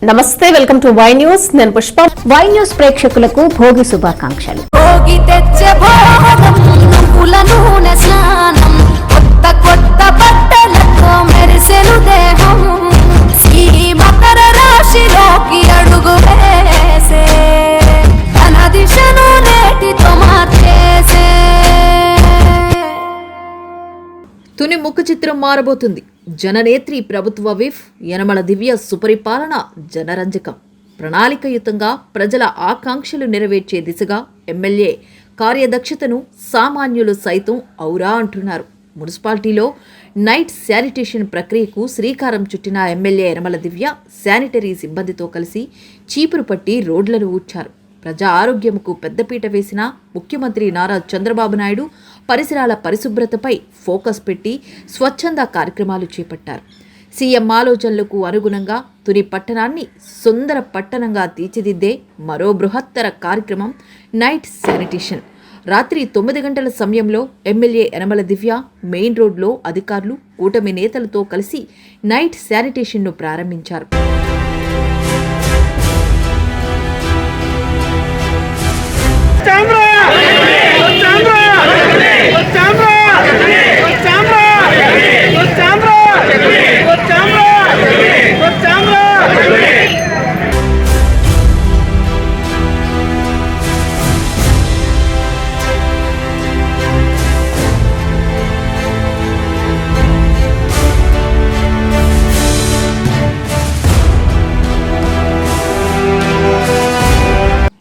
నమస్తే, welcome to Y news. నేను Pushpa. Y news ప్రేక్షకులకు భోగి శుభాకాంక్షలు. భోగి తెచ్చే భోగం నువ్వుల నూనె స్నానం, కొత్త కొత్త బట్టలతో మెరిసెను దేహం, ఈ మకర రాశిలోకి అడుగు వేసే తన దిశను నేటితో మార్చేసే. తుని ముఖ చిత్రం మారబోతుంది. జననేత్రి ప్రభుత్వ విఫ్ యనమల దివ్య సుపరిపాలన జనరంజకం. ప్రణాళికయుతంగా ప్రజల ఆకాంక్షలు నెరవేర్చే దిశగా ఎమ్మెల్యే కార్యదక్షతను సామాన్యులు సైతం ఔరా అంటున్నారు. మున్సిపాలిటీలో నైట్ శానిటేషన్ ప్రక్రియకు శ్రీకారం చుట్టిన ఎమ్మెల్యే యనమల దివ్య శానిటరీ సిబ్బందితో కలిసి చీపురు పట్టి రోడ్లను ఊడ్చారు. ప్రజా ఆరోగ్యంకు పెద్దపీట వేసిన ముఖ్యమంత్రి నారా చంద్రబాబు నాయుడు పరిసరాల పరిశుభ్రతపై ఫోకస్ పెట్టి స్వచ్ఛంద కార్యక్రమాలు చేపట్టారు. సీఎం ఆలోచనలకు అనుగుణంగా తుని పట్టణాన్ని సుందర పట్టణంగా తీర్చిదిద్దే మరో బృహత్తర కార్యక్రమం నైట్ శానిటేషన్. రాత్రి 9 గంటల సమయంలో ఎమ్మెల్యే యనమల దివ్య మెయిన్ రోడ్లో అధికారులు, కూటమి నేతలతో కలిసి నైట్ శానిటేషన్ను ప్రారంభించారు.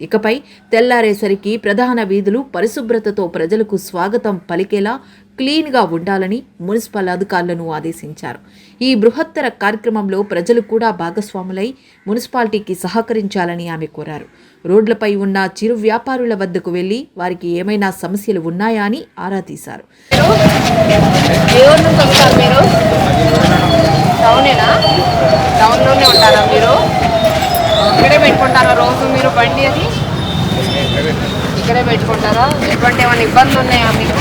ఇకపై తెల్లారేసరికి ప్రధాన వీధులు పరిశుభ్రతతో ప్రజలకు స్వాగతం పలికేలా క్లీన్గా ఉండాలని మున్సిపల్ అధికారులను ఆదేశించారు. ఈ బృహత్తర కార్యక్రమంలో ప్రజలు కూడా భాగస్వాములై మున్సిపాలిటీకి సహకరించాలని ఆమె కోరారు. రోడ్లపై ఉన్న చిరు వ్యాపారుల వద్దకు వెళ్లి వారికి ఏమైనా సమస్యలు ఉన్నాయా అని ఆరా తీశారు. ఇక్కడే పెట్టుకుంటారా రోజు మీరు బండి? అది ఇక్కడే పెట్టుకుంటారా? ఎటువంటి ఏమైనా ఇబ్బందులు ఉన్నాయా మీకు?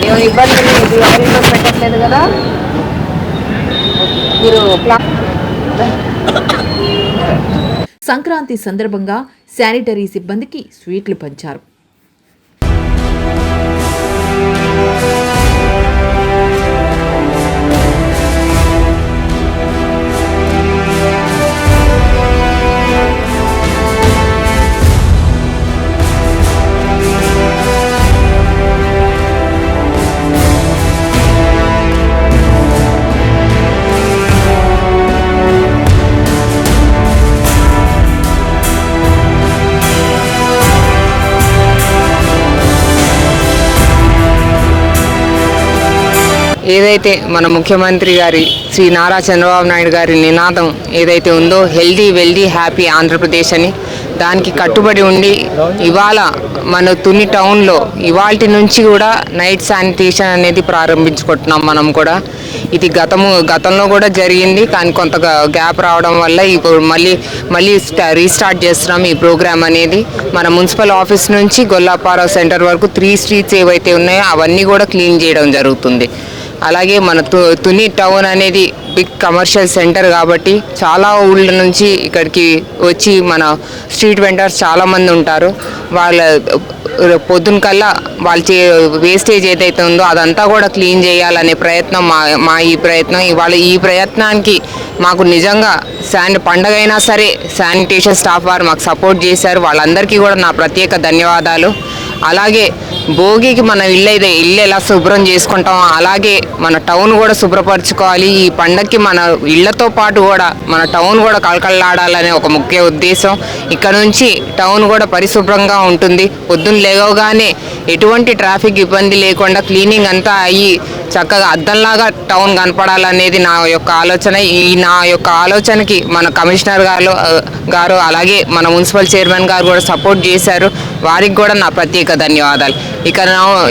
ఏమైనా ఇబ్బందులు ఎవరిలో పెట్టట్లేదు కదా మీరు? సంక్రాంతి సందర్భంగా శానిటరీ సిబ్బందికి స్వీట్లు పంచారు. ఏదైతే మన ముఖ్యమంత్రి గారి శ్రీ నారా చంద్రబాబు నాయుడు గారి నినాదం ఏదైతే ఉందో, హెల్దీ వెల్దీ హ్యాపీ ఆంధ్రప్రదేశ్ అని, దానికి కట్టుబడి ఉండి ఇవాళ మన తుని టౌన్లో ఇవాల్టి నుంచి కూడా నైట్ శానిటేషన్ అనేది ప్రారంభించుకుంటున్నాం మనం కూడా. ఇది గతంలో కూడా జరిగింది, కానీ కొంత గ్యాప్ రావడం వల్ల ఇప్పుడు మళ్ళీ రీస్టార్ట్ చేస్తున్నాం ఈ ప్రోగ్రామ్ అనేది. మన మున్సిపల్ ఆఫీస్ నుంచి గొల్లాపారా సెంటర్ వరకు 3 స్ట్రీట్స్ ఏవైతే ఉన్నాయో అవన్నీ కూడా క్లీన్ చేయడం జరుగుతుంది. అలాగే మన తుని టౌన్ అనేది బిగ్ కమర్షియల్ సెంటర్ కాబట్టి చాలా ఊళ్ళ నుంచి ఇక్కడికి వచ్చి మన స్ట్రీట్ వెండర్స్ చాలామంది ఉంటారు. వాళ్ళ పొద్దున కల్లా వాళ్ళ వేస్టేజ్ ఏదైతే ఉందో అదంతా కూడా క్లీన్ చేయాలనే ప్రయత్నం మా ఈ ప్రయత్నం. ఇవాళ ఈ ప్రయత్నానికి మాకు నిజంగా పండగ అయినా సరే శానిటేషన్ స్టాఫ్ వారు మాకు సపోర్ట్ చేశారు. వాళ్ళందరికీ కూడా నా ప్రత్యేక ధన్యవాదాలు. అలాగే భోగికి మన ఇల్లు ఎలా శుభ్రం చేసుకుంటామో అలాగే మన టౌన్ కూడా శుభ్రపరచుకోవాలి. ఈ పండగకి మన ఇళ్లతో పాటు కూడా మన టౌన్ కూడా కళకళలాడాలనే ఒక ముఖ్య ఉద్దేశం. ఇక్కడ నుంచి టౌన్ కూడా పరిశుభ్రంగా ఉంటుంది. పొద్దున్న లేవగానే ఎటువంటి ట్రాఫిక్ ఇబ్బంది లేకుండా క్లీనింగ్ అంతా అయ్యి చక్కగా అద్దంలాగా టౌన్ కనపడాలనేది నా యొక్క ఆలోచన. నా యొక్క ఆలోచనకి మన కమిషనర్ గారు అలాగే మన మున్సిపల్ చైర్మన్ గారు కూడా సపోర్ట్ చేశారు. వారికి కూడా నా ప్రత్యేక ధన్యవాదాలు.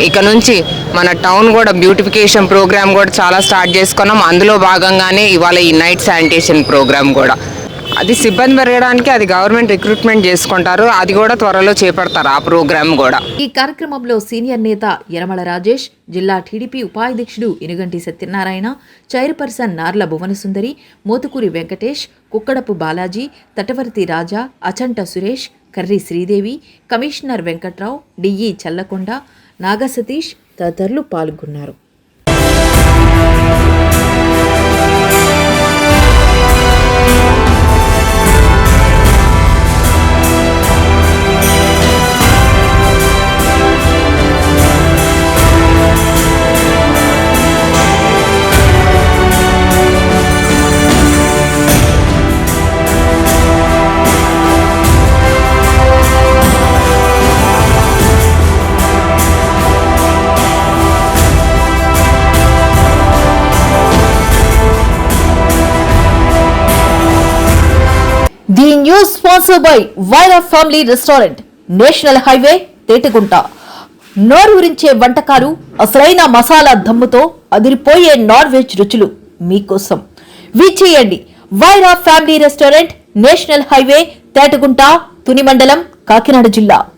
ఇక నుంచి మన టౌన్ కూడా బ్యూటిఫికేషన్ ప్రోగ్రామ్ కూడా చాలా స్టార్ట్ చేసుకున్నాం. అందులో భాగంగానే ఇవాళ ఈ నైట్ శానిటేషన్ ప్రోగ్రామ్ కూడా అది సిబ్బంది పెరగడానికి అది గవర్నమెంట్ రిక్రూట్మెంట్ చేసుకుంటారు. అది కూడా త్వరలో చేపడతారు ఆ ప్రోగ్రామ్ కూడా. ఈ కార్యక్రమంలో సీనియర్ నేత యనమల రాజేష్, జిల్లా టీడీపీ ఉపాధ్యక్షుడు Inuganti Satyanarayana, chairperson Narla Bhuvanasundari, Mothukuri Venkatesh, Kukkadapu Balaji, Tatavarthi Raja, Achanta Suresh, Karri Sridevi, commissioner Venkatrao, DE Challakonda, Nagasatish తదితరులు పాల్గొన్నారు. The news sponsored by Vaira Family Restaurant, national highway Tetigunta. నోరూరించే వంటకాలు, అసలైన మసాలా దమ్ముతో అదిరిపోయే నాన్ వెజ్ రుచులు మీకోసం. విచ్చేయండి Vaira family restaurant, national highway Tetigunta, Tuni మండలం, కాకినాడ జిల్లా.